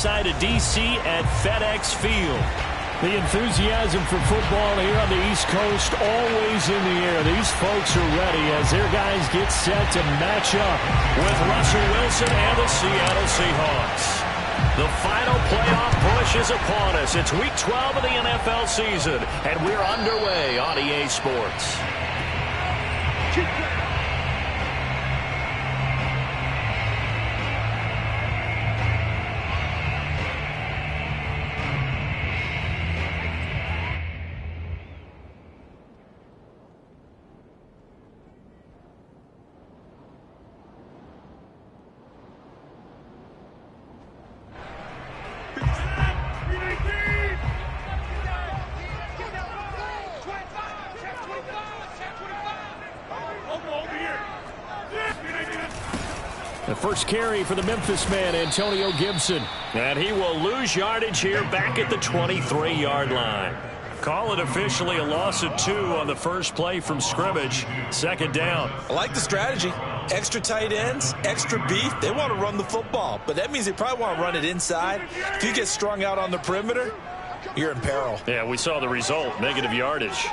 outside of D.C. at FedEx Field. The enthusiasm for football here on the East Coast always in the air. These folks are ready as their guys get set to match up with Russell Wilson and the Seattle Seahawks. The final playoff push is upon us. It's Week 12 of the NFL season, and we're underway on EA Sports. The first carry for the Memphis man, Antonio Gibson. And he will lose yardage here back at the 23-yard line. Call it officially a loss of 2 on the first play from scrimmage. Second down. I like the strategy. Extra tight ends, extra beef. They want to run the football, but that means they probably want to run it inside. If you get strung out on the perimeter, you're in peril. Yeah, we saw the result, negative yardage.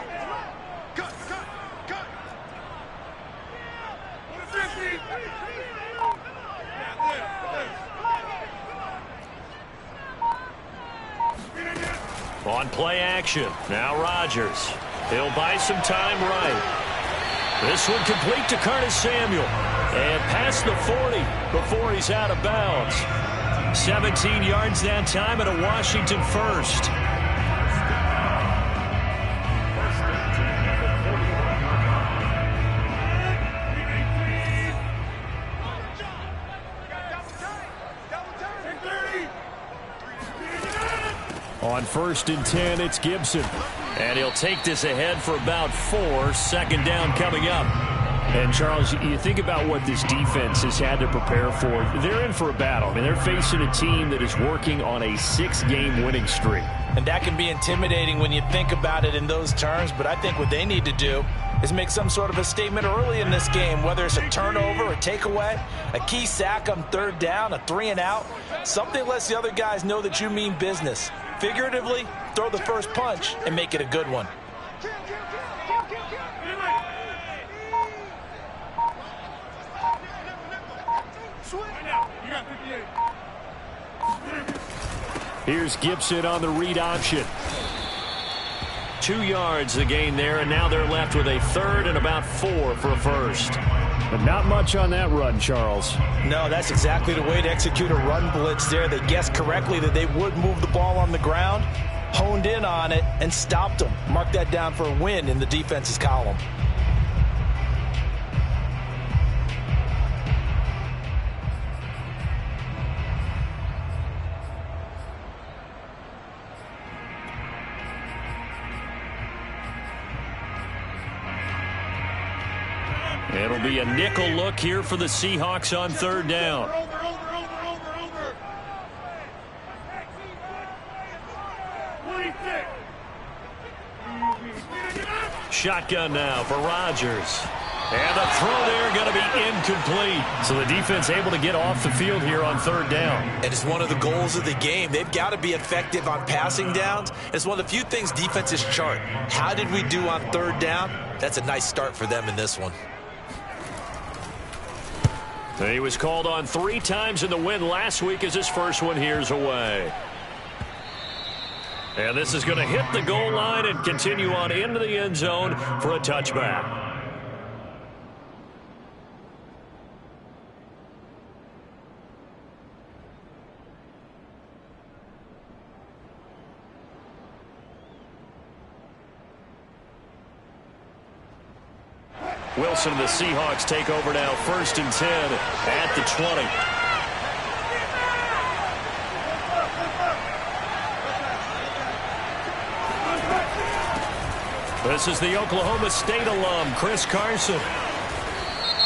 On play action, now Rodgers. He'll buy some time right. This one complete to Curtis Samuel. And past the 40 before he's out of bounds. 17 yards that time and a Washington first. On 1st and 10, it's Gibson. And he'll take this ahead for about 4. Second down coming up. And, Charles, you think about what this defense has had to prepare for. They're in for a battle. I mean, they're facing a team that is working on a 6-game winning streak. And that can be intimidating when you think about it in those terms. But I think what they need to do is make some sort of a statement early in this game, whether it's a turnover, a takeaway, a key sack on 3rd down, a 3-and-out. Something lets the other guys know that you mean business. Figuratively, throw the first punch and make it a good one. Here's Gibson on the read option. 2 yards the gain there, and now they're left with a 3rd and about 4 for a first. But not much on that run, Charles. No, that's exactly the way to execute a run blitz there. They guessed correctly that they would move the ball on the ground, honed in on it, and stopped them. Mark that down for a win in the defense's column. It'll be a nickel look here for the Seahawks on 3rd down. Shotgun now for Rodgers. And the throw there going to be incomplete. So the defense able to get off the field here on 3rd down. And it's one of the goals of the game. They've got to be effective on passing downs. It's one of the few things defenses chart. How did we do on 3rd down? That's a nice start for them in this one. He was called on 3 times in the win last week as his first one here's away. And this is going to hit the goal line and continue on into the end zone for a touchback. Wilson and the Seahawks take over now, 1st and 10 at the 20. This is the Oklahoma State alum, Chris Carson.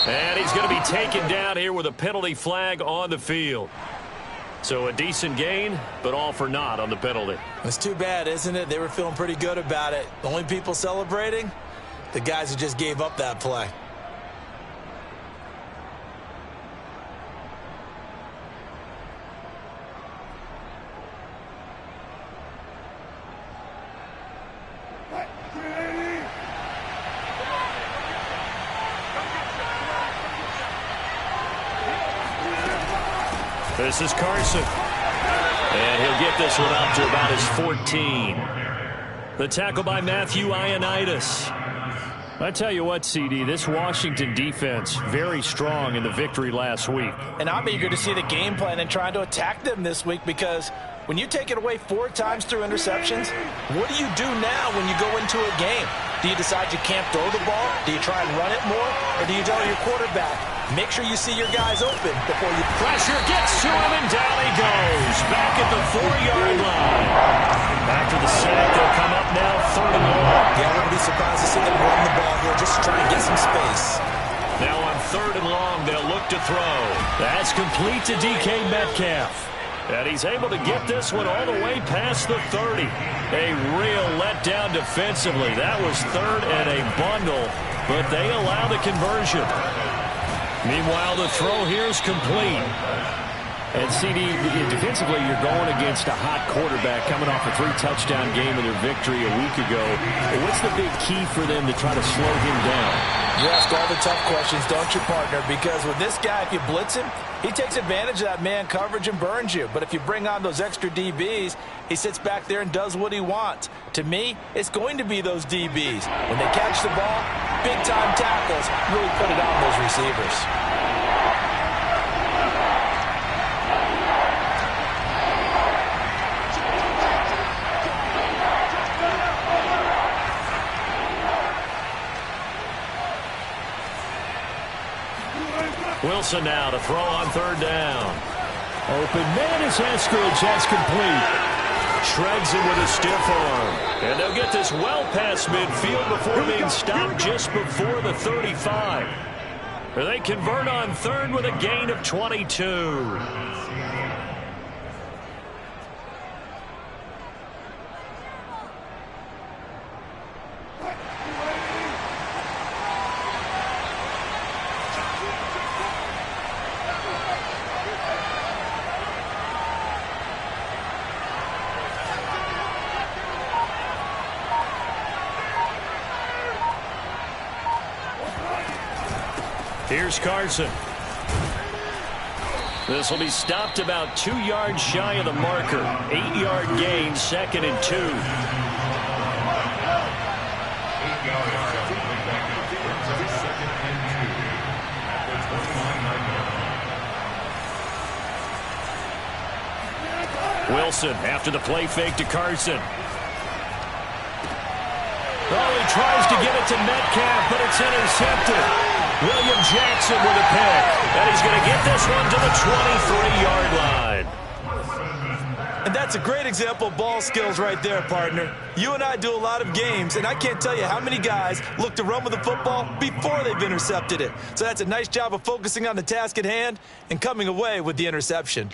And he's going to be taken down here with a penalty flag on the field. So a decent gain, but all for naught on the penalty. It's too bad, isn't it? They were feeling pretty good about it. The only people celebrating, the guys who just gave up that play. This is Carson. And he'll get this one up to about his 14. The tackle by Matthew Ioannidis. I tell you what, CD, this Washington defense, very strong in the victory last week. And I'm eager to see the game plan and trying to attack them this week, because when you take it away 4 times through interceptions, what do you do now when you go into a game? Do you decide you can't throw the ball? Do you try and run it more? Or do you tell your quarterback, make sure you see your guys open before you... Pressure gets to him, and down he goes. Back at the 4-yard line. After the sack, they'll come up now 3rd and long. Yeah, I wouldn't be surprised to see them run the ball here, just to try and get some space. Now on 3rd and long, they'll look to throw. That's complete to DK Metcalf. And he's able to get this one all the way past the 30. A real letdown defensively. That was 3rd and a bundle, but they allow the conversion. Meanwhile, the throw here is complete. And CD, defensively, you're going against a hot quarterback coming off a 3-touchdown game in their victory a week ago. What's the big key for them to try to slow him down? You ask all the tough questions, don't you, partner? Because with this guy, if you blitz him, he takes advantage of that man coverage and burns you. But if you bring on those extra DBs, he sits back there and does what he wants. To me, it's going to be those DBs. When they catch the ball, big-time tackles really put it on those receivers. Wilson now to throw on 3rd down. Open man is Eskridge. That's complete. Shreds him with a stiff arm. And they'll get this well past midfield before being stopped just before the 35. They convert on 3rd with a gain of 22. Here's Carson. This will be stopped about 2 yards shy of the marker. 8-yard gain, 2nd and 2. Wilson after the play fake to Carson. Oh, he tries to get it to Metcalf, but it's intercepted. William Jackson with a pick. And he's going to get this one to the 23-yard line. And that's a great example of ball skills right there, partner. You and I do a lot of games, and I can't tell you how many guys look to run with the football before they've intercepted it. So that's a nice job of focusing on the task at hand and coming away with the interception.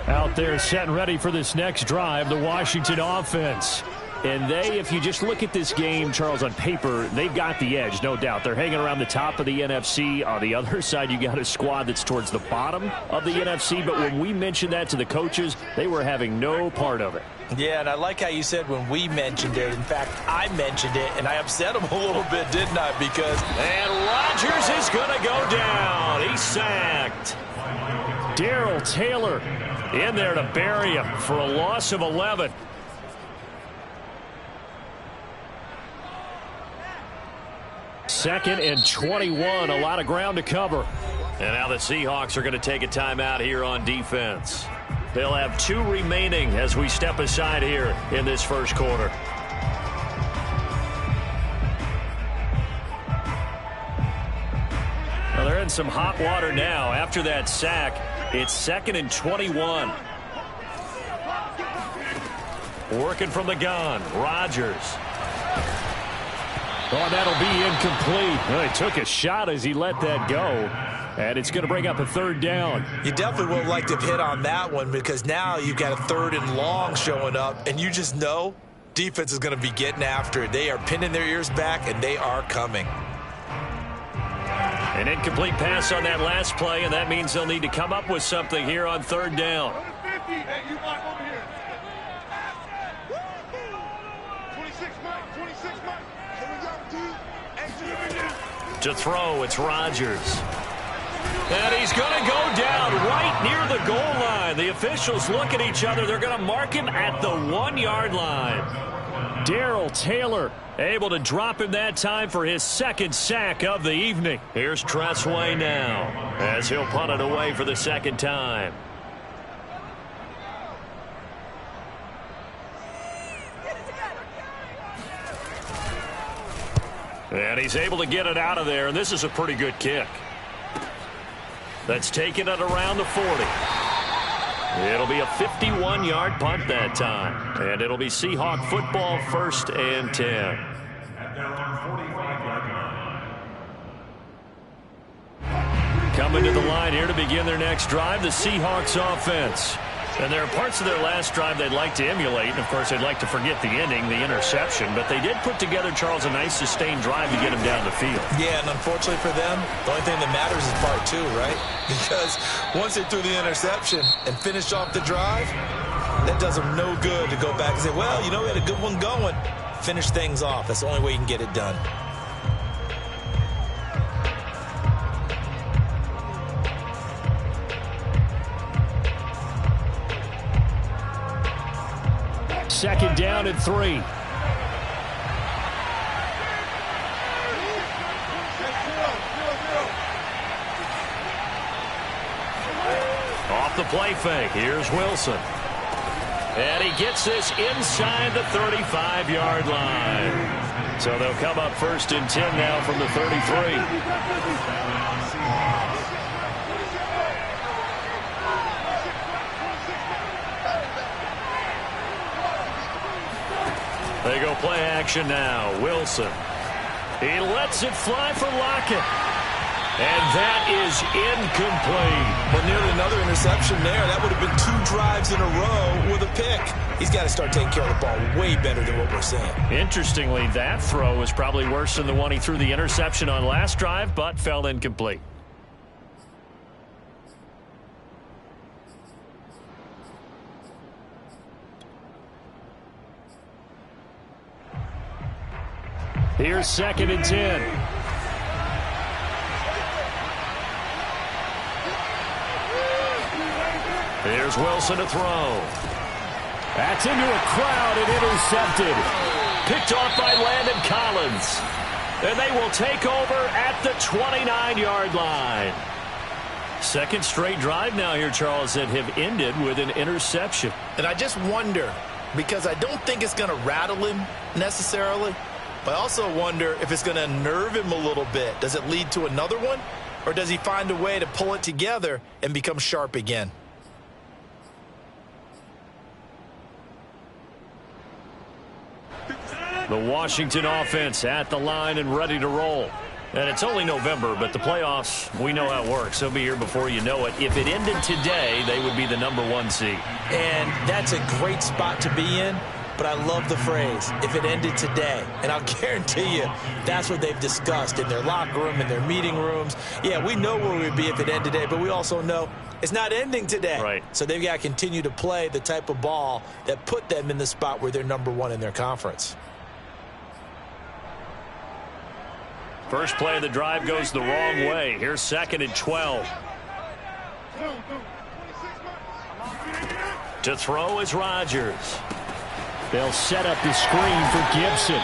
Out there set and ready for this next drive, the Washington offense. And they, if you just look at this game, Charles, on paper, they've got the edge, no doubt. They're hanging around the top of the NFC. On the other side, you got a squad that's towards the bottom of the NFC. But when we mentioned that to the coaches, they were having no part of it. Yeah, and I like how you said when we mentioned it. In fact, I mentioned it, and I upset him a little bit, didn't I? Because... And Rodgers is going to go down. He's sacked. Darrell Taylor in there to bury him for a loss of 11. Second and 21, a lot of ground to cover. And now the Seahawks are going to take a timeout here on defense. They'll have 2 remaining as we step aside here in this first quarter. Well, they're in some hot water now. After that sack, it's 2nd and 21. Working from the gun, Rodgers. Oh, that'll be incomplete. Well, he took a shot as he let that go. And it's going to bring up a 3rd down. You definitely would like to hit on that one, because now you've got a 3rd and long showing up, and you just know defense is going to be getting after it. They are pinning their ears back, and they are coming. An incomplete pass on that last play, and that means they'll need to come up with something here on 3rd down. To throw, it's Rodgers. And he's going to go down right near the goal line. The officials look at each other. They're going to mark him at the 1-yard line. Darrell Taylor able to drop him that time for his second sack of the evening. Here's Tressway now as he'll punt it away for the second time. And he's able to get it out of there, and this is a pretty good kick. That's taken it around the 40. It'll be a 51-yard punt that time. And it'll be Seahawk football, 1st and 10. Coming to the line here to begin their next drive, the Seahawks offense. And there are parts of their last drive they'd like to emulate. And, of course, they'd like to forget the ending, the interception. But they did put together, Charles, a nice sustained drive to get him down the field. Yeah, and unfortunately for them, the only thing that matters is part 2, right? Because once they threw the interception and finished off the drive, that does them no good to go back and say, well, you know, we had a good one going. Finish things off. That's the only way you can get it done. Second down and 3. Off the play fake. Here's Wilson. And he gets this inside the 35-yard line. So they'll come up 1st and 10 now from the 33. They go play action now. Wilson. He lets it fly for Lockett. And that is incomplete. Well, nearly another interception there. That would have been 2 drives in a row with a pick. He's got to start taking care of the ball way better than what we're seeing. Interestingly, that throw was probably worse than the one he threw the interception on last drive, but fell incomplete. Here's 2nd and 10. Here's Wilson to throw. That's into a crowd and intercepted. Picked off by Landon Collins. And they will take over at the 29-yard line. Second straight drive now here, Charles, that have ended with an interception. And I just wonder, because I don't think it's going to rattle him necessarily, but I also wonder if it's going to nerve him a little bit. Does it lead to another one? Or does he find a way to pull it together and become sharp again? The Washington offense at the line and ready to roll. And it's only November, but the playoffs, we know how it works. They'll be here before you know it. If it ended today, they would be the #1 seed. And that's a great spot to be in. But I love the phrase, if it ended today. And I'll guarantee you, that's what they've discussed in their locker room, in their meeting rooms. Yeah, we know where we'd be if it ended today, but we also know it's not ending today. Right. So they've got to continue to play the type of ball that put them in the spot where they're #1 in their conference. First play of the drive goes the wrong way. Here's 2nd and 12. To throw is Rodgers. They'll set up the screen for Gibson.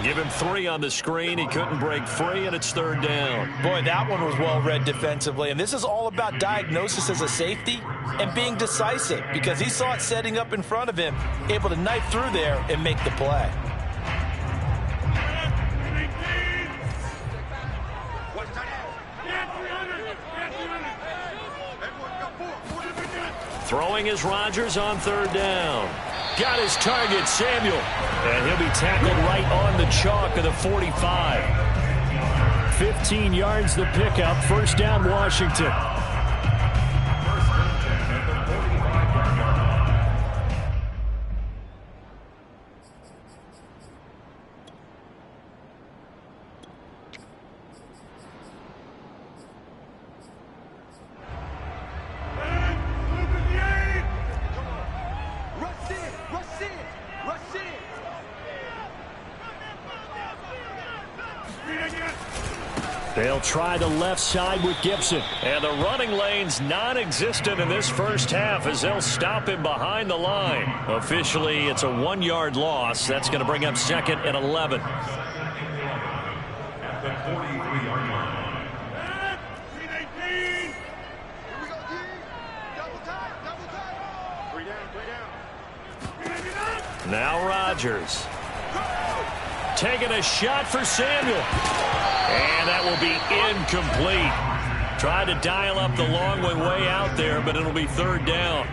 Give him 3 on the screen. He couldn't break free, and it's 3rd down. Boy, that one was well read defensively. And this is all about diagnosis as a safety and being decisive, because he saw it setting up in front of him, able to knife through there and make the play. Throwing is Rodgers on 3rd down. Got his target, Samuel. And he'll be tackled right on the chalk of the 45. 15 yards the pickup. 1st down, Washington. They'll try the left side with Gibson. And the running lane's non-existent in this first half as they'll stop him behind the line. Officially, it's a 1-yard loss. That's going to bring up 2nd and 11. At the 43-yard line. Now Rodgers. Taking a shot for Samuel. And that will be incomplete. Tried to dial up the long one way out there, but it'll be 3rd down.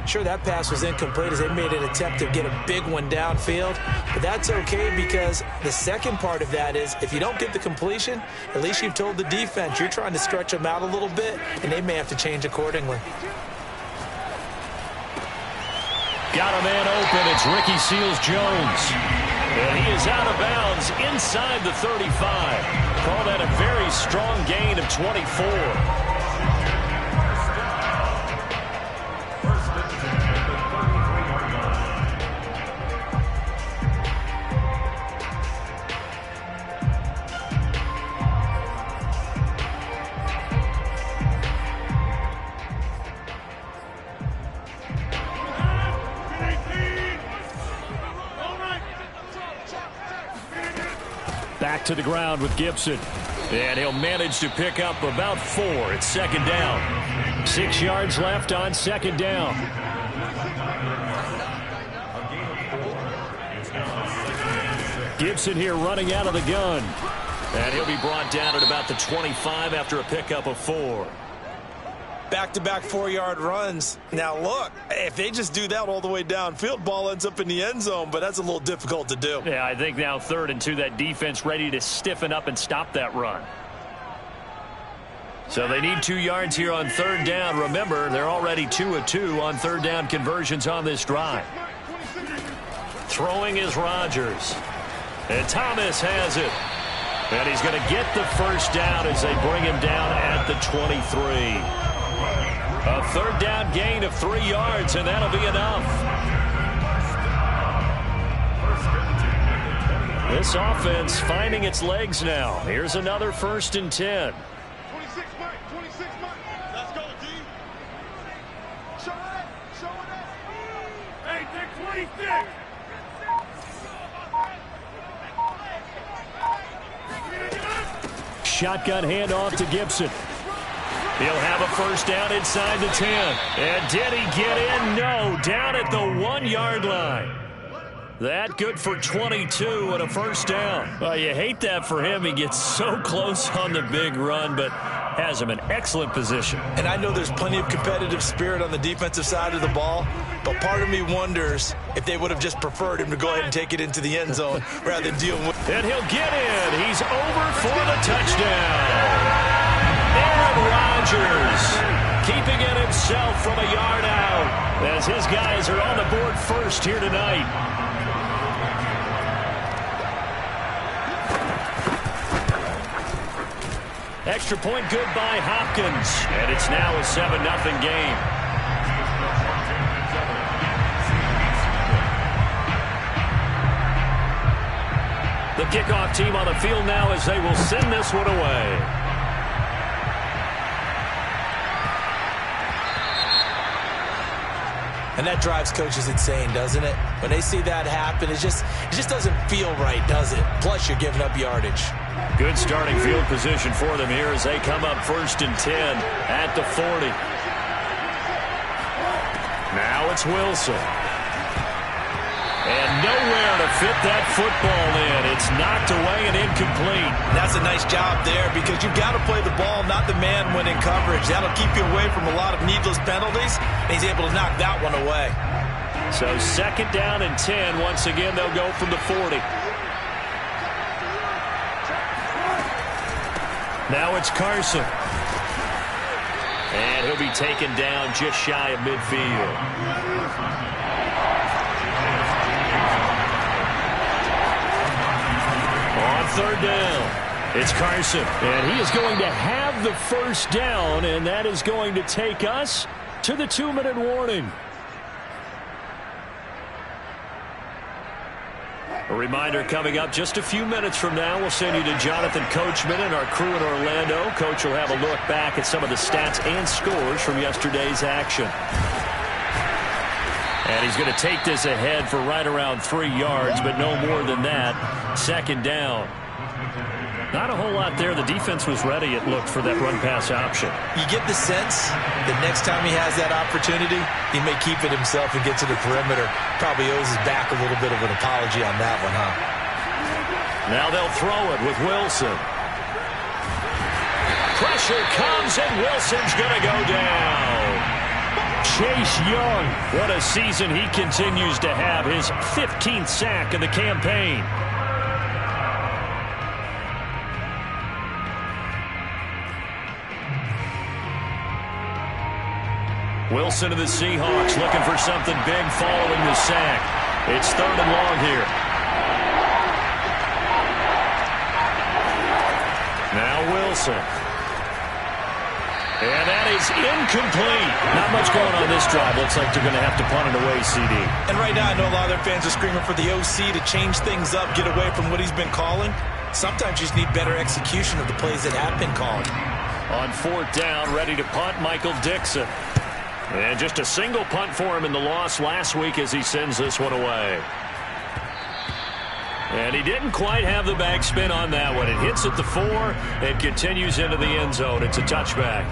Sure, that pass was incomplete as they made an attempt to get a big one downfield. But that's okay because the second part of that is if you don't get the completion, at least you've told the defense you're trying to stretch them out a little bit, and they may have to change accordingly. Got a man open. It's Ricky Seals-Jones. And he is out of bounds inside the 35. Call that a very strong gain of 24. Back to the ground with Gibson. And he'll manage to pick up about 4. It's 2nd down. 6 yards left on 2nd down. Gibson here running out of the gun. And he'll be brought down at about the 25 after a pickup of 4. Back-to-back 4-yard runs. Now, look, if they just do that all the way downfield, ball ends up in the end zone, but that's a little difficult to do. Yeah, I think now 3rd and 2, that defense ready to stiffen up and stop that run. So they need 2 yards here on 3rd down. Remember, they're already 2 of 2 on 3rd down conversions on this drive. Throwing is Rodgers. And Thomas has it. And he's going to get the 1st down as they bring him down at the 23. A 3rd down gain of 3 yards, and that'll be enough. This offense finding its legs now. Here's another 1st and 10. 26, Mike. 26, Mike. Let's go, D. Show it. Show it. Hey, take 26. Shotgun handoff to Gibson. He'll have a 1st down inside the 10. And did he get in? No. Down at the 1-yard line. That good for 22 and a 1st down. Well, you hate that for him. He gets so close on the big run, but has him in excellent position. And I know there's plenty of competitive spirit on the defensive side of the ball, but part of me wonders if they would have just preferred him to go ahead and take it into the end zone rather than deal with. And he'll get in. He's over for the touchdown. Aaron Rodgers keeping it himself from a yard out as his guys are on the board first here tonight. Extra point good by Hopkins. And it's now a 7-0 game. The kickoff team on the field now as they will send this one away. And that drives coaches insane, doesn't it? When they see that happen, it just doesn't feel right, does it? Plus, you're giving up yardage. Good starting field position for them here as they come up 1st and 10 at the 40. Now it's Wilson. And nowhere to fit that football in. It's knocked away and incomplete. That's a nice job there because you've got to play the ball, not the man when in coverage. That'll keep you away from a lot of needless penalties, and he's able to knock that one away. So 2nd down and 10. Once again, they'll go from the 40. Now it's Carson. And he'll be taken down just shy of midfield. On 3rd down, it's Carson. And he is going to have the 1st down, and that is going to take us to the 2-minute warning. A reminder coming up just a few minutes from now, we'll send you to Jonathan Coachman and our crew in Orlando. Coach will have a look back at some of the stats and scores from yesterday's action. And he's going to take this ahead for right around 3 yards, but no more than that. Second down. Not a whole lot there. The defense was ready, it looked, for that run-pass option. You get the sense that next time he has that opportunity, he may keep it himself and get to the perimeter. Probably owes his back a little bit of an apology on that one, huh? Now they'll throw it with Wilson. Pressure comes, and Wilson's going to go down. Chase Young, what a season he continues to have. His 15th sack of the campaign. Wilson of the Seahawks looking for something big following the sack. It's 3rd and long here. Now Wilson. And that is incomplete. Not much going on this drive. Looks like they're going to have to punt it away, CD. And right now I know a lot of their fans are screaming for the OC to change things up, get away from what he's been calling. Sometimes you just need better execution of the plays that have been called. On 4th down, ready to punt, Michael Dixon. And just a single punt for him in the loss last week as he sends this one away. And he didn't quite have the backspin on that one. It hits at the 4 and continues into the end zone. It's a touchback.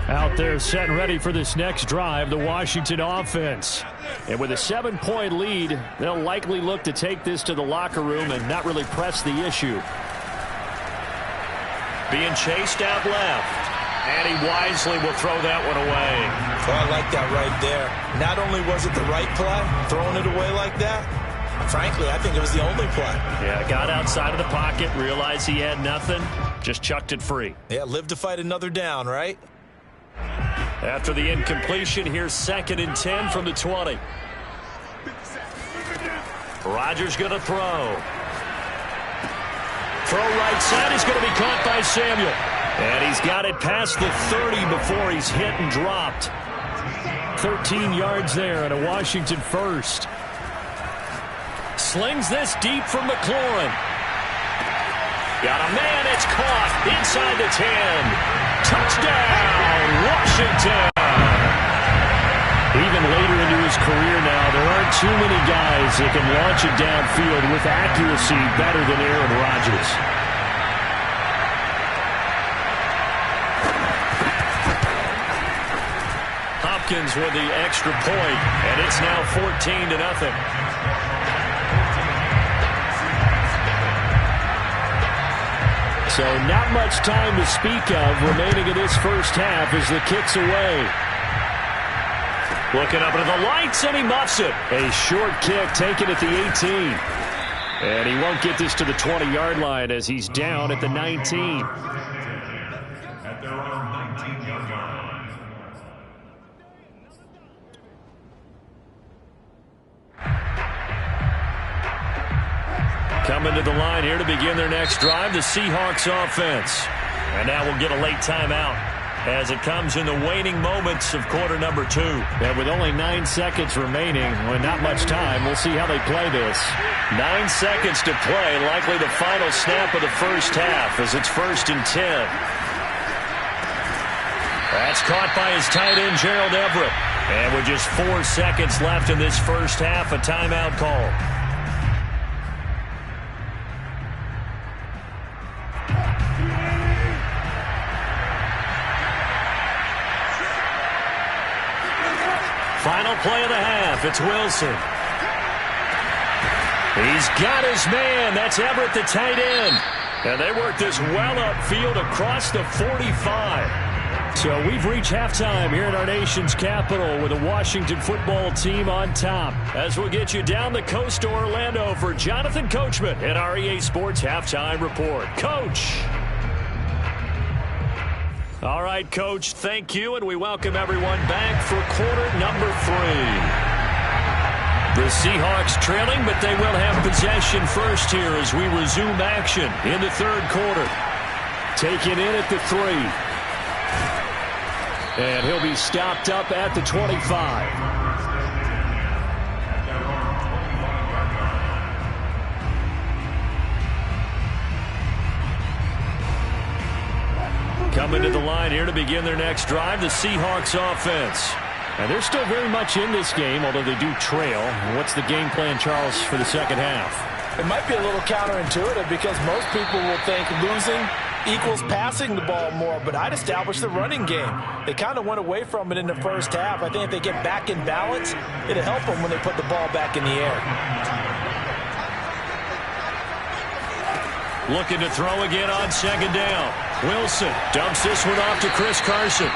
Out there set and ready for this next drive, the Washington offense. And with a 7-point lead, they'll likely look to take this to the locker room and not really press the issue. Being chased out left. And he wisely will throw that one away. Oh, I like that right there. Not only was it the right play, throwing it away like that, frankly, I think it was the only play. Yeah, got outside of the pocket, realized he had nothing, just chucked it free. Yeah, live to fight another down, right? After the incompletion, here's 2nd and 10 from the 20. Rodgers going to throw. Throw right side is going to be caught by Samuel. And he's got it past the 30 before he's hit and dropped. 13 yards there and a Washington first. Slings this deep from McLaurin. Got a man, it's caught inside the 10. Touchdown, Washington. Even later into his career now, there aren't too many guys that can launch it downfield with accuracy better than Aaron Rodgers. Hopkins with the extra point, and it's now 14-0. So not much time to speak of remaining in this first half as the kick's away. Looking up into the lights, and he muffs it. A short kick taken at the 18. And he won't get this to the 20-yard line as he's down at the 19. At their own 19-yard line. Coming to the line here to begin their next drive, the Seahawks offense. And now we'll get a late timeout as it comes in the waning moments of quarter number 2. And with only 9 seconds remaining, with not much time, we'll see how they play this. 9 seconds to play, likely the final snap of the first half as it's 1st and 10. That's caught by his tight end, Gerald Everett. And with just 4 seconds left in this first half, a timeout call. Final play of the half. It's Wilson. He's got his man. That's Everett, the tight end. And they work this well upfield across the 45. So we've reached halftime here in our nation's capital with the Washington football team on top. As we'll get you down the coast to Orlando for Jonathan Coachman at our EA Sports Halftime Report. Coach. All right, Coach, thank you, and we welcome everyone back for quarter number 3. The Seahawks trailing, but they will have possession first here as we resume action in the 3rd quarter. Taken in at the 3. And he'll be stopped up at the 25. Coming to the line here to begin their next drive, the Seahawks offense. And they're still very much in this game, although they do trail. What's the game plan, Charles, for the second half? It might be a little counterintuitive because most people will think losing equals passing the ball more, but I'd establish the running game. They kind of went away from it in the first half. I think if they get back in balance, it'll help them when they put the ball back in the air. Looking to throw again on second down. Wilson dumps this one off to Chris Carson.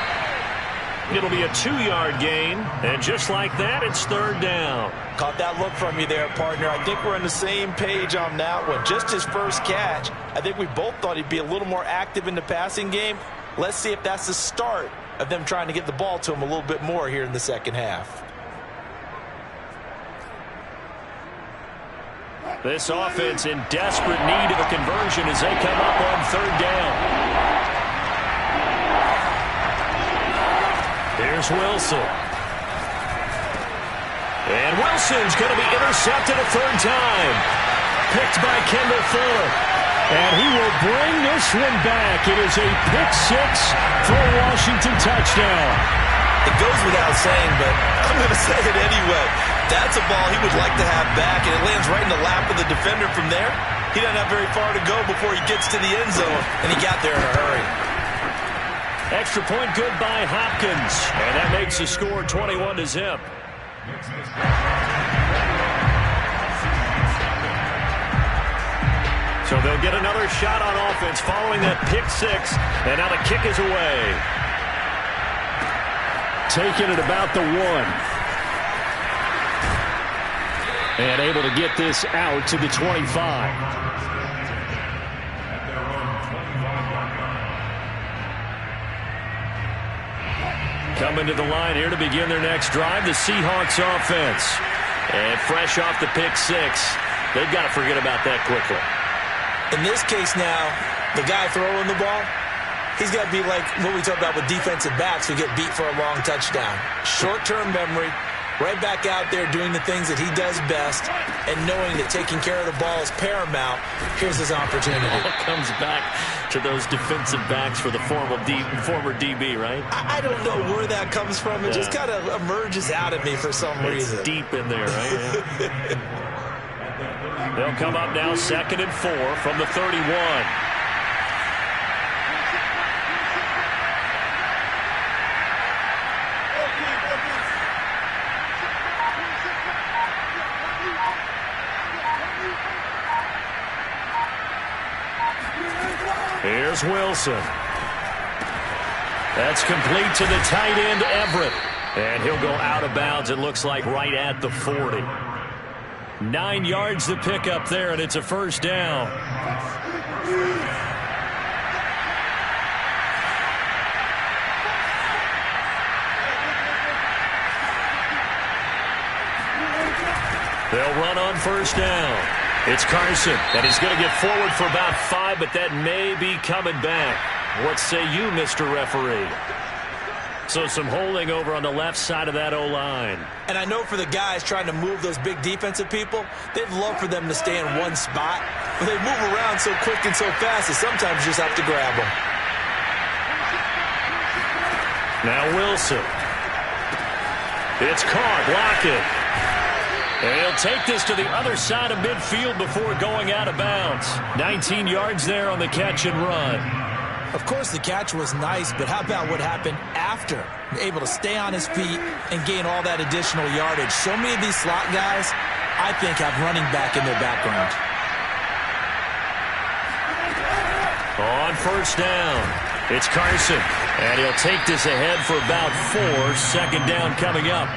It'll be a 2-yard gain, and just like that, it's third down. Caught that look from you there, partner. I think we're on the same page on that one. Just his first catch, I think we both thought he'd be a little more active in the passing game. Let's see if that's the start of them trying to get the ball to him a little bit more here in the second half. This offense in desperate need of a conversion as they come up on third down. Here's Wilson. And Wilson's going to be intercepted a third time. Picked by Kendall Fuller. And he will bring this one back. It is a pick six for a Washington touchdown. It goes without saying, but I'm going to say it anyway. That's a ball he would like to have back, and it lands right in the lap of the defender from there. He doesn't have very far to go before he gets to the end zone, and he got there in a hurry. Extra point good by Hopkins. And that makes the score 21-0. So they'll get another shot on offense following that pick six. And now the kick is away. Taking it about the 1. And able to get this out to the 25. Coming to the line here to begin their next drive, the Seahawks offense. And fresh off the pick six, they've got to forget about that quickly. In this case now, the guy throwing the ball, he's got to be like what we talked about with defensive backs who get beat for a long touchdown. Short-term memory, right back out there doing the things that he does best, and knowing that taking care of the ball is paramount. Here's his opportunity. It all comes back to those defensive backs for the former DB, right? I don't know where that comes from. It just kind of emerges out of me for some reason. It's deep in there, right? They'll come up now 2nd and 4 from the 31. Here's Wilson. That's complete to the tight end, Everett. And he'll go out of bounds, it looks like, right at the 40. 9 yards to pick up there, and it's a first down. They'll run on first down. It's Carson, and he's going to get forward for about 5, but that may be coming back. What say you, Mr. Referee? So some holding over on the left side of that O-line. And I know for the guys trying to move those big defensive people, they'd love for them to stay in one spot. But they move around so quick and so fast that sometimes you just have to grab them. Now Wilson. It's caught, blocking. And he'll take this to the other side of midfield before going out of bounds. 19 yards there on the catch and run. Of course, the catch was nice, but how about what happened after? Able to stay on his feet and gain all that additional yardage. So many of these slot guys, I think, have running back in their background. On first down, it's Carson. And he'll take this ahead for about 4. Second down coming up.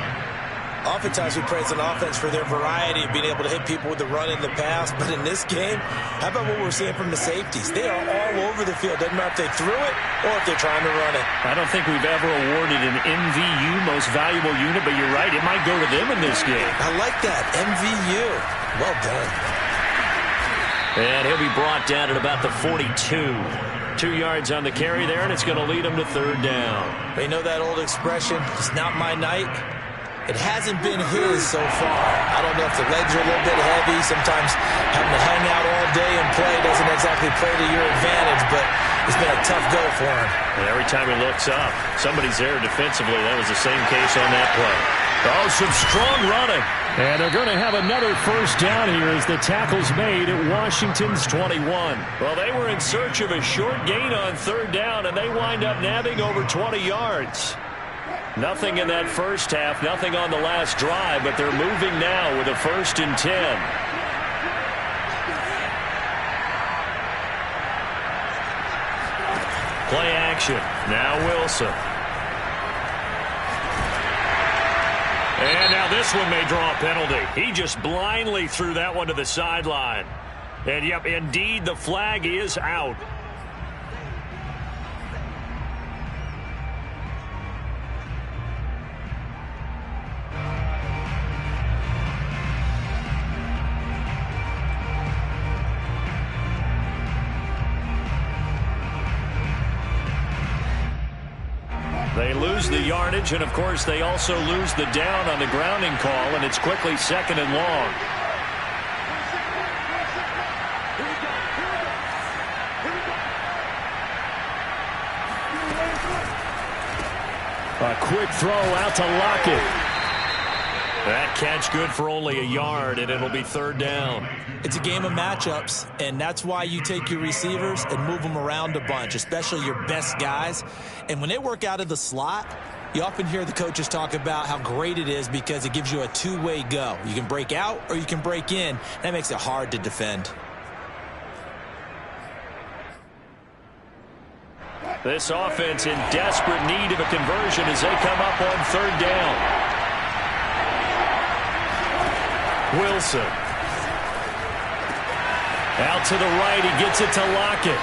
Oftentimes we praise an offense for their variety of being able to hit people with the run and the pass. But in this game, how about what we're seeing from the safeties? They are all over the field. Doesn't matter if they threw it or if they're trying to run it. I don't think we've ever awarded an MVU, most valuable unit, but you're right. It might go to them in this game. I like that. MVU. Well done. And he'll be brought down at about the 42. 2 yards on the carry there, and it's going to lead them to 3rd down. You know that old expression, it's not my night? It hasn't been his so far. I don't know if the legs are a little bit heavy. Sometimes having to hang out all day and play doesn't exactly play to your advantage, but it's been a tough go for him. And every time he looks up, somebody's there defensively. That was the same case on that play. Oh, some strong running. And they're going to have another 1st down here as the tackle's made at Washington's 21. Well, they were in search of a short gain on 3rd down, and they wind up nabbing over 20 yards. Nothing in that first half, nothing on the last drive, but they're moving now with a 1st and 10. Play action. Now Wilson. And now this one may draw a penalty. He just blindly threw that one to the sideline. And, yep, indeed, the flag is out. They lose the yardage, and, of course, they also lose the down on the grounding call, and it's quickly 2nd and long. A quick throw out to Lockett. That catch good for only a yard, and it'll be 3rd down. It's a game of matchups, and that's why you take your receivers and move them around a bunch, especially your best guys. And when they work out of the slot, you often hear the coaches talk about how great it is because it gives you a two-way go. You can break out or you can break in. That makes it hard to defend. This offense in desperate need of a conversion as they come up on 3rd down. Wilson. Out to the right, he gets it to Lockett.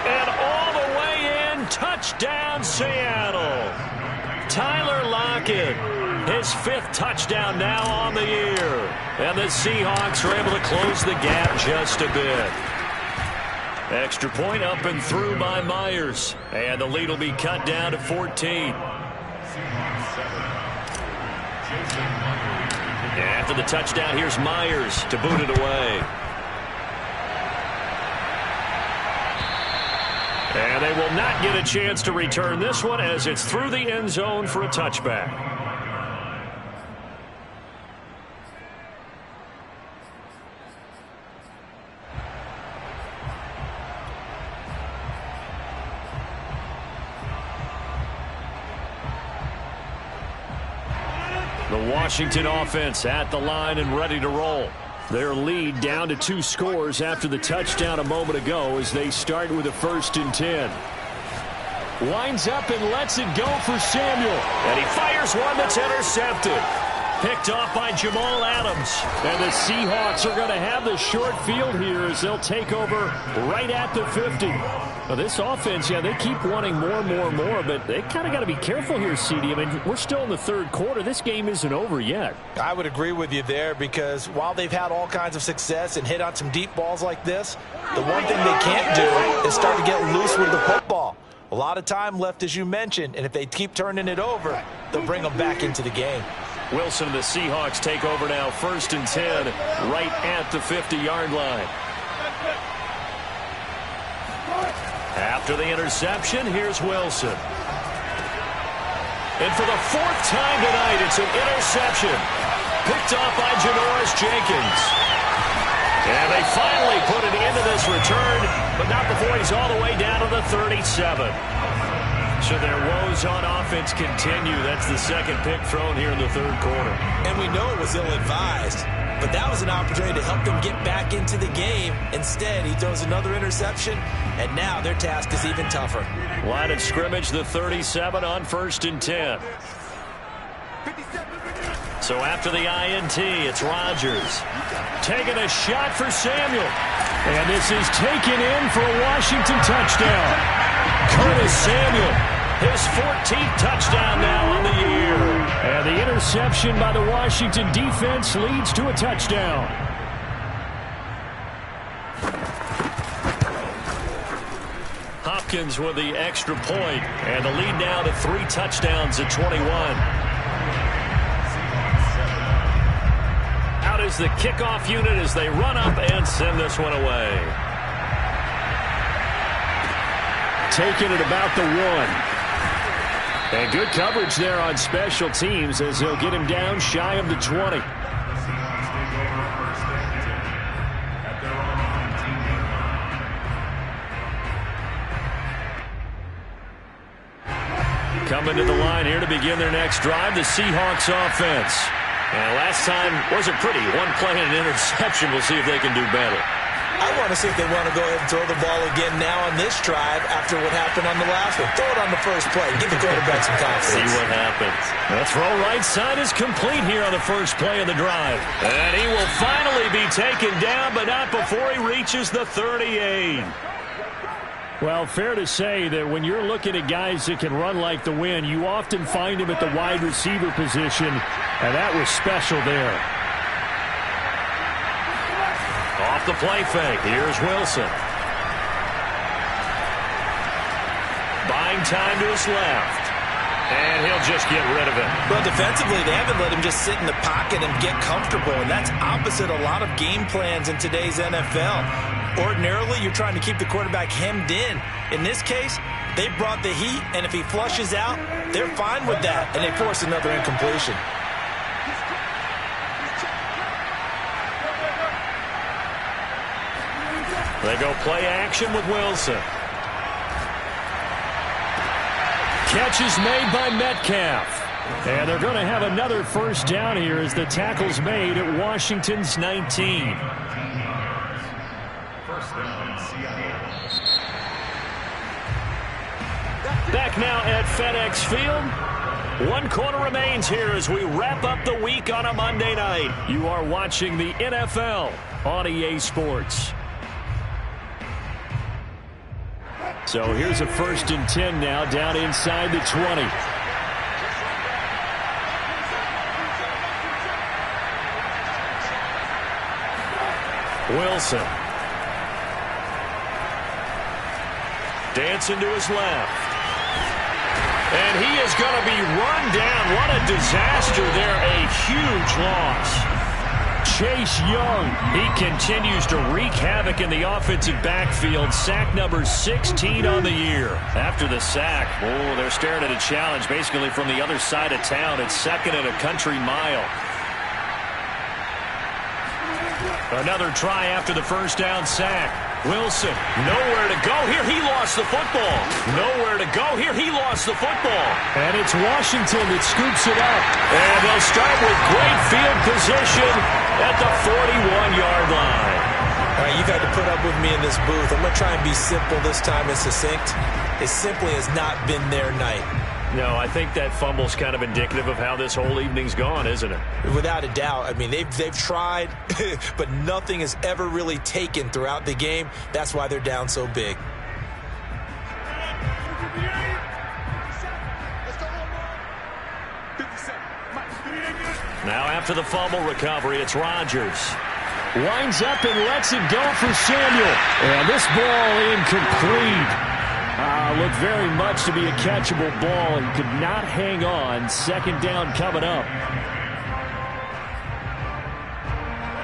And all the way in, touchdown Seattle. Tyler Lockett, his 5th touchdown now on the year. And the Seahawks are able to close the gap just a bit. Extra point up and through by Myers. And the lead will be cut down to 14. After the touchdown, here's Myers to boot it away. And they will not get a chance to return this one as it's through the end zone for a touchback. The Washington offense at the line and ready to roll. Their lead down to 2 scores after the touchdown a moment ago as they start with a 1st and 10. Winds up and lets it go for Samuel. And he fires one that's intercepted. Picked off by Jamal Adams. And the Seahawks are going to have the short field here as they'll take over right at the 50. Now this offense, yeah, they keep wanting more, but they kind of got to be careful here, CD. I mean, we're still in the 3rd quarter. This game isn't over yet. I would agree with you there because while they've had all kinds of success and hit on some deep balls like this, the one thing they can't do is start to get loose with the football. A lot of time left, as you mentioned, and if they keep turning it over, they'll bring them back into the game. Wilson and the Seahawks take over now, 1st and 10, right at the 50-yard line. After the interception, here's Wilson. And for the 4th time tonight, it's an interception. Picked off by Janoris Jenkins. And they finally put it into this return, but not before he's all the way down to the 37. So their woes on offense continue. That's the 2nd pick thrown here in the 3rd quarter. And we know it was ill-advised, but that was an opportunity to help them get back into the game. Instead, he throws another interception, and now their task is even tougher. Line of scrimmage, the 37 on 1st and 10. So after the INT, it's Rodgers. Taking a shot for Samuel. And this is taken in for a Washington touchdown. Curtis Samuel, his 14th touchdown now on the year. And the interception by the Washington defense leads to a touchdown. Hopkins with the extra point, and the lead now to 3 touchdowns at 21. Out is the kickoff unit as they run up and send this one away. Taking it about the 1. And good coverage there on special teams as they'll get him down shy of the 20. Coming to the line here to begin their next drive, the Seahawks offense. And last time wasn't pretty. One play and an interception. We'll see if they can do better. I want to see if they want to go ahead and throw the ball again now on this drive after what happened on the last one. Throw it on the first play. Give the quarterback some confidence. See what happens. The throw right side is complete here on the first play of the drive. And he will finally be taken down, but not before he reaches the 38. Well, fair to say that when you're looking at guys that can run like the wind, you often find him at the wide receiver position, and that was special there. Off the play fake. Here's Wilson. Buying time to his left. And he'll just get rid of it. Well, defensively, they haven't let him just sit in the pocket and get comfortable, and that's opposite a lot of game plans in today's NFL. Ordinarily, you're trying to keep the quarterback hemmed in. In this case, they brought the heat, and if he flushes out, they're fine with that, and they force another incompletion. They go play action with Wilson. Catch is made by Metcalf. And they're going to have another first down here as the tackle's made at Washington's 19. Back now at FedEx Field. 1 quarter remains here as we wrap up the week on a Monday night. You are watching the NFL on EA Sports. So here's a 1st and 10 now down inside the 20. Wilson. Dancing to his left. And he is going to be run down. What a disaster there. A huge loss. Chase Young. He continues to wreak havoc in the offensive backfield. Sack number 16 on the year. After the sack, they're staring at a challenge basically from the other side of town. It's 2nd and a country mile. Another try after the first down sack. Wilson, nowhere to go here. He lost the football. Nowhere to go here. He lost the football. And it's Washington that scoops it up. And they'll start with great field position at the 41-yard line. All right, you've had to put up with me in this booth. I'm going to try and be simple this time and succinct. It simply has not been their night. No, I think that fumble's kind of indicative of how this whole evening's gone, isn't it? Without a doubt. I mean, they've tried, but nothing has ever really taken throughout the game. That's why they're down so big. Now after the fumble recovery, it's Rodgers. Winds up and lets it go for Samuel. And this ball incomplete. Looked very much to be a catchable ball and could not hang on. 2nd down coming up.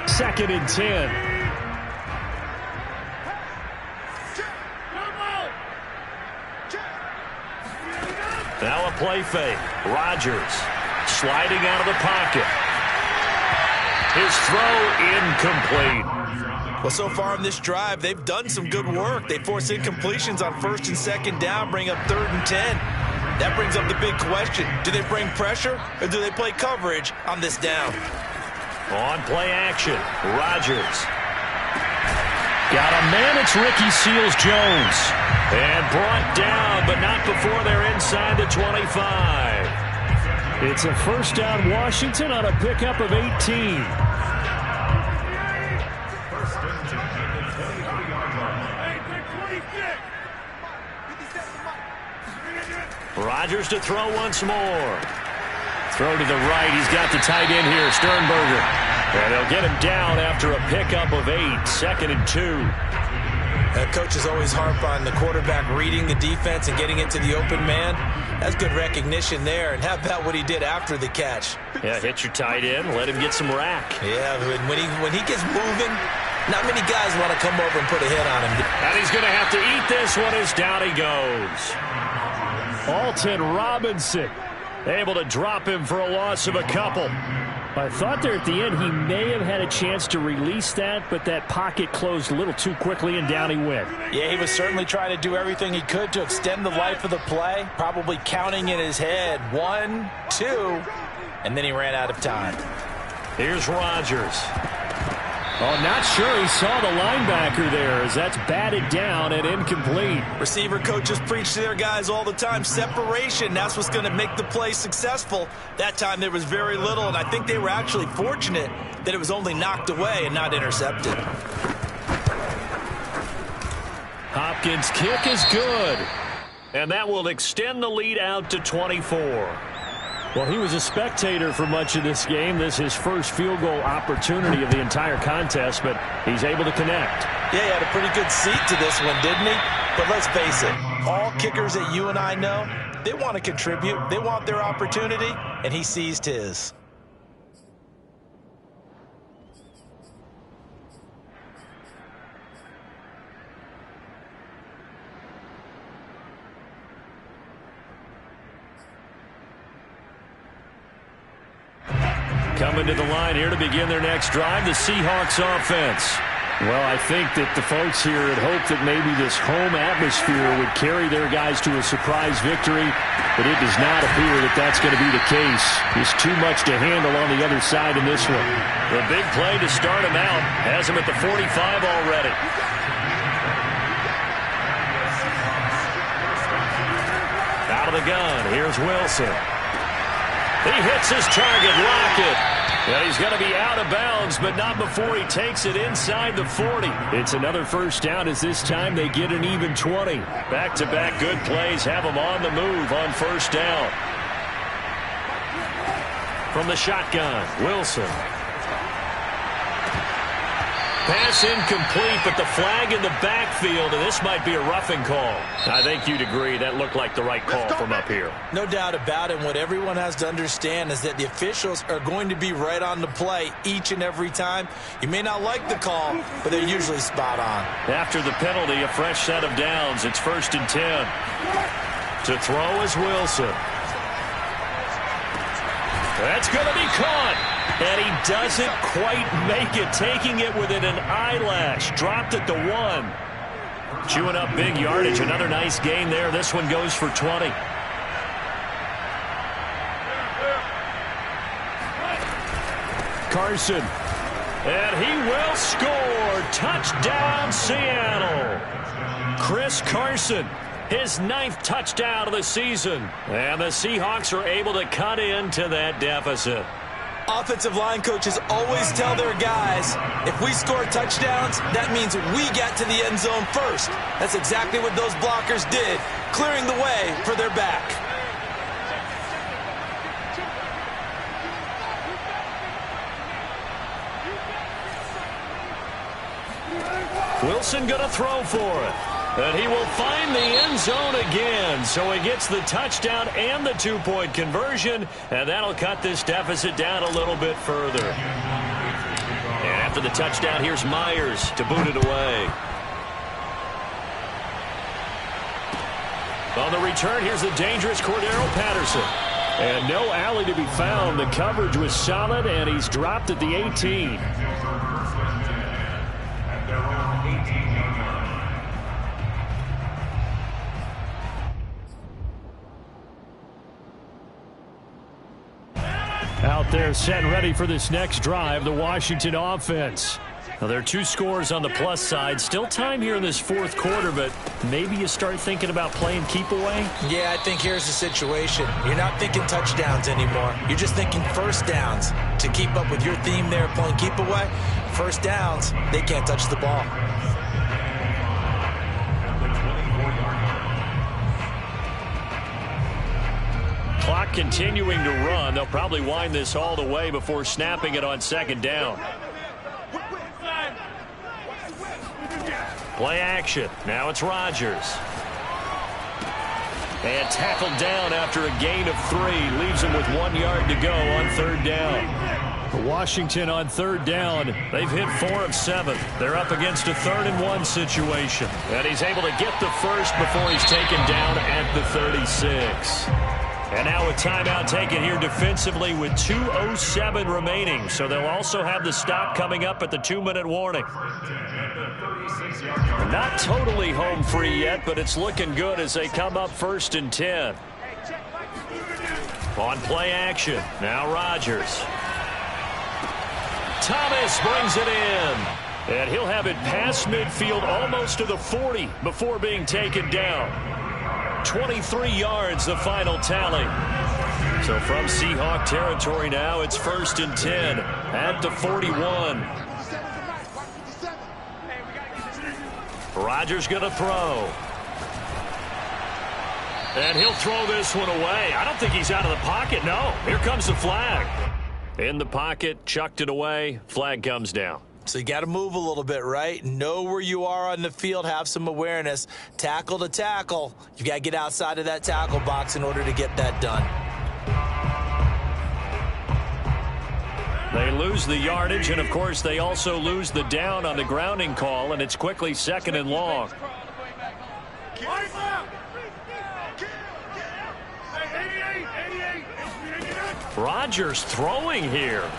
2nd and 10. Now a play fake. Rodgers sliding out of the pocket. His throw incomplete. Well, so far in this drive, they've done some good work. They force incompletions on 1st and 2nd down, bring up 3rd and 10. That brings up the big question. Do they bring pressure or do they play coverage on this down? On play action, Rodgers. Got a man, it's Ricky Seals-Jones. And brought down, but not before they're inside the 25. It's a first down Washington on a pickup of 18. Rodgers to throw once more. Throw to the right. He's got the tight end here, Sternberger. And they'll get him down after a pickup of 8. 2nd and 2. Coaches always harp on the quarterback reading the defense and getting into the open man. That's good recognition there. And how about what he did after the catch? Yeah, hit your tight end, let him get some rack. Yeah, when he gets moving, not many guys want to come over and put a hit on him. And he's going to have to eat this one as down he goes. Alton Robinson able to drop him for a loss of a couple. I thought there at the end he may have had a chance to release that, but that pocket closed a little too quickly and down he went. Yeah, he was certainly trying to do everything he could to extend the life of the play, probably counting in his head 1, 2, and then he ran out of time. Here's Rodgers. Oh, not sure he saw the linebacker there as that's batted down and incomplete. Receiver coaches preach to their guys all the time. Separation, that's what's going to make the play successful. That time there was very little, and I think they were actually fortunate that it was only knocked away and not intercepted. Hopkins' kick is good. And that will extend the lead out to 24. Well, he was a spectator for much of this game. This is his first field goal opportunity of the entire contest, but he's able to connect. Yeah, he had a pretty good seat to this one, didn't he? But let's face it, all kickers that you and I know, they want to contribute. They want their opportunity, and he seized his. Coming to the line here to begin their next drive, the Seahawks offense. Well, I think that the folks here had hoped that maybe this home atmosphere would carry their guys to a surprise victory, but it does not appear that that's going to be the case. There's too much to handle on the other side in this one. The big play to start him out has him at the 45 already. Out of the gun, here's Wilson. He hits his target, Lockett. Well, he's going to be out of bounds, but not before he takes it inside the 40. It's another first down as this time they get an even 20. Back-to-back good plays have them on the move on first down. From the shotgun, Wilson. Pass incomplete, but the flag in the backfield, and this might be a roughing call. I think you'd agree that looked like the right call from up here. No doubt about it. What everyone has to understand is that the officials are going to be right on the play each and every time. You may not like the call, but they're usually spot on. After the penalty, a fresh set of downs. It's 1st and 10. To throw is Wilson. That's going to be caught. And he doesn't quite make it, taking it within an eyelash. Dropped at the 1. Chewing up big yardage. Another nice gain there. This one goes for 20. Carson. And he will score. Touchdown, Seattle. Chris Carson. His 9th touchdown of the season. And the Seahawks are able to cut into that deficit. Offensive line coaches always tell their guys, if we score touchdowns, that means we get to the end zone first. That's exactly what those blockers did, clearing the way for their back. Wilson going to throw for it. And he will find the end zone again. So he gets the touchdown and the 2-point conversion. And that'll cut this deficit down a little bit further. And after the touchdown, here's Myers to boot it away. On the return, here's the dangerous Cordero Patterson. And no alley to be found. The coverage was solid, and he's dropped at the 18. Out there set and ready for this next drive, the Washington offense. Now, there are 2 scores on the plus side. Still time here in this 4th quarter, but maybe you start thinking about playing keep away? Yeah, I think here's the situation. You're not thinking touchdowns anymore. You're just thinking first downs. To keep up with your theme there, playing keep away, first downs, they can't touch the ball. Clock continuing to run. They'll probably wind this all the way before snapping it on 2nd down. Play action. Now it's Rodgers. And tackled down after a gain of 3. Leaves him with 1 yard to go on 3rd down. For Washington on 3rd down, they've hit 4 of 7. They're up against a 3rd and 1 situation. And he's able to get the first before he's taken down at the 36. And now a timeout taken here defensively with 2:07 remaining. So they'll also have the stop coming up at the 2-minute warning. Not totally home free yet, but it's looking good as they come up 1st and 10. On play action, now Rodgers. Thomas brings it in. And he'll have it past midfield almost to the 40 before being taken down. 23 yards the final tally. So from Seahawk territory now, it's 1st and 10 at the 41. Rodgers going to throw. And he'll throw this one away. I don't think he's out of the pocket. No, here comes the flag. In the pocket, chucked it away. Flag comes down. So you got to move a little bit, right? Know where you are on the field. Have some awareness. Tackle to tackle. You got to get outside of that tackle box in order to get that done. They lose the yardage, and, of course, they also lose the down on the grounding call, and it's quickly 2nd and long. Rodgers throwing here.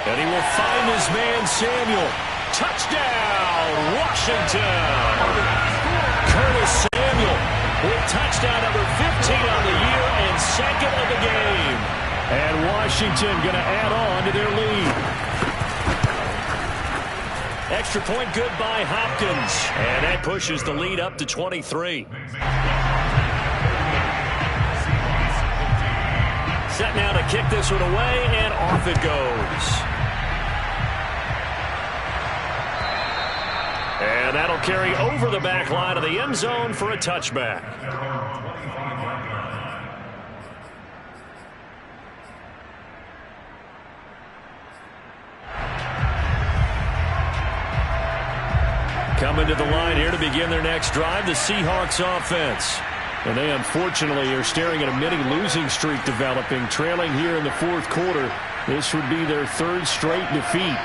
And he will find his man, Samuel. Touchdown, Washington. Curtis Samuel with touchdown number 15 on the year and 2nd of the game. And Washington going to add on to their lead. Extra point good by Hopkins. And that pushes the lead up to 23. Set now to kick this one away, and off it goes. And that'll carry over the back line of the end zone for a touchback. Coming to the line here to begin their next drive, the Seahawks offense. And they unfortunately are staring at a mini losing streak developing, trailing here in the 4th quarter. This would be their 3rd straight defeat.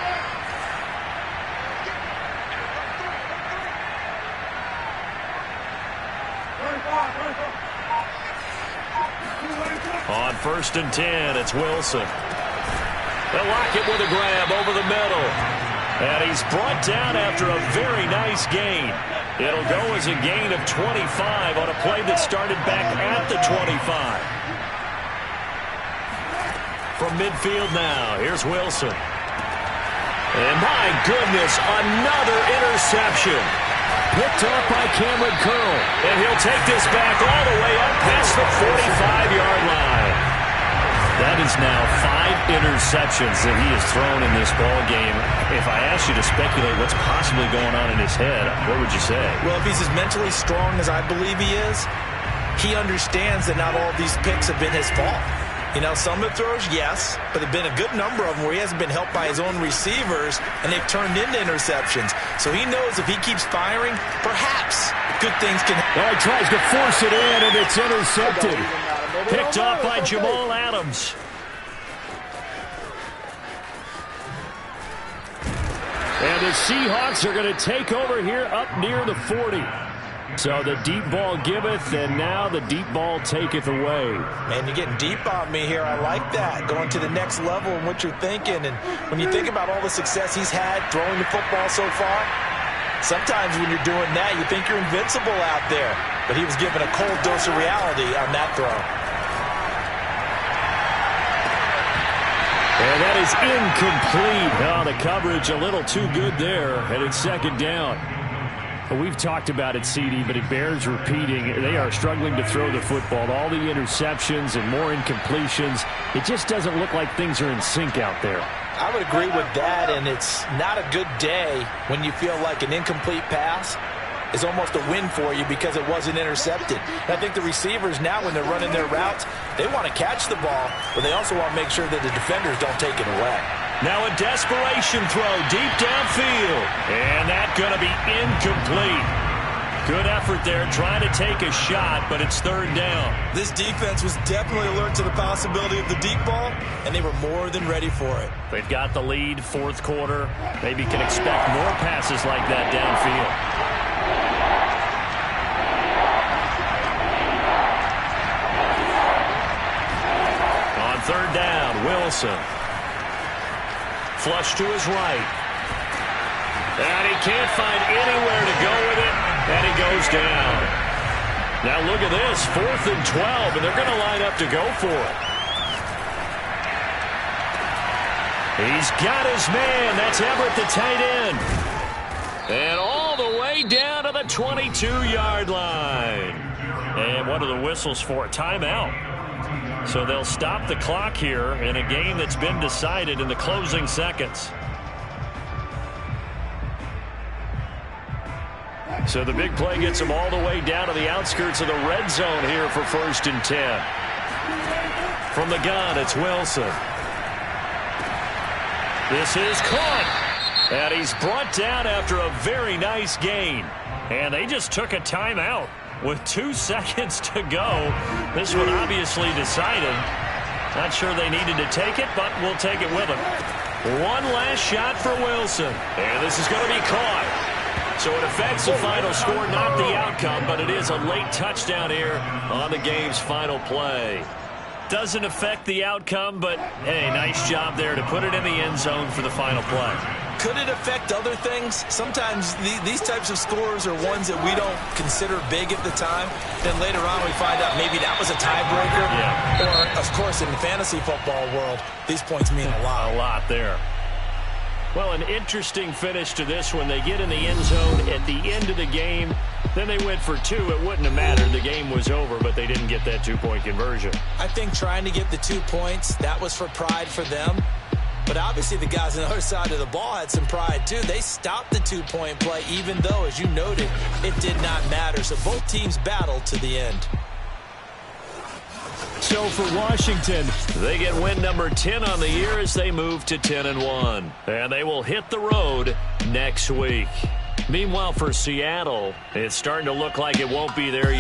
On 1st and 10, it's Wilson. They'll lock it with a grab over the middle. And he's brought down after a very nice gain. It'll go as a gain of 25 on a play that started back at the 25. From midfield now, here's Wilson. And my goodness, another interception. Picked up by Cameron Curl. And he'll take this back all the way up past the 45-yard line. That is now 5 interceptions that he has thrown in this ball game. If I asked you to speculate what's possibly going on in his head, what would you say? Well, if he's as mentally strong as I believe he is, he understands that not all of these picks have been his fault. You know, some of the throws, yes, but there have been a good number of them where he hasn't been helped by his own receivers, and they've turned into interceptions. So he knows if he keeps firing, perhaps good things can happen. Well, he tries to force it in, and it's intercepted. Picked off by Jamal Adams. And the Seahawks are going to take over here up near the 40. So the deep ball giveth, and now the deep ball taketh away. Man, you're getting deep on me here. I like that. Going to the next level and what you're thinking. And when you think about all the success he's had throwing the football so far, sometimes when you're doing that, you think you're invincible out there. But he was given a cold dose of reality on that throw. And that is incomplete. Oh, the coverage a little too good there, and it's 2nd down. We've talked about it, CD, but it bears repeating. They are struggling to throw the football. All the interceptions and more incompletions. It just doesn't look like things are in sync out there. I would agree with that, and it's not a good day when you feel like an incomplete pass is almost a win for you because it wasn't intercepted. And I think the receivers now, when they're running their routes, they want to catch the ball, but they also want to make sure that the defenders don't take it away. Now a desperation throw deep downfield. And Going to be incomplete. Good effort there, trying to take a shot, but it's third down. This defense was definitely alert to the possibility of the deep ball, and they were more than ready for it. They've got the lead, fourth quarter. Maybe can expect more passes like that downfield. On third down, Wilson. Flush to his right. And he can't find anywhere to go with it, and he goes down. Now look at this, 4th and 12, and they're going to line up to go for it. He's got his man. That's Everett, the tight end. And all the way down to the 22-yard line. And what are the whistles for? Timeout. So they'll stop the clock here in a game that's been decided in the closing seconds. So the big play gets them all the way down to the outskirts of the red zone here for 1st and 10. From the gun, it's Wilson. This is caught. And he's brought down after a very nice gain. And they just took a timeout with 2 seconds to go. This one obviously decided. Not sure they needed to take it, but we'll take it with them. One last shot for Wilson. And this is going to be caught. So it affects the final score, not the outcome, but it is a late touchdown here on the game's final play. Doesn't affect the outcome, but, hey, nice job there to put it in the end zone for the final play. Could it affect other things? Sometimes these types of scores are ones that we don't consider big at the time. Then later on we find out maybe that was a tiebreaker. Yeah. Or, of course, in the fantasy football world, these points mean a lot. A lot there. Well, an interesting finish to this one. They get in the end zone at the end of the game. Then they went for 2. It wouldn't have mattered. The game was over, but they didn't get that 2-point conversion. I think trying to get the 2 points, that was for pride for them. But obviously the guys on the other side of the ball had some pride too. They stopped the 2-point play, even though, as you noted, it did not matter. So both teams battled to the end. So for Washington, they get win number 10 on the year as they move to 10-1. And they will hit the road next week. Meanwhile, for Seattle, it's starting to look like it won't be there yet.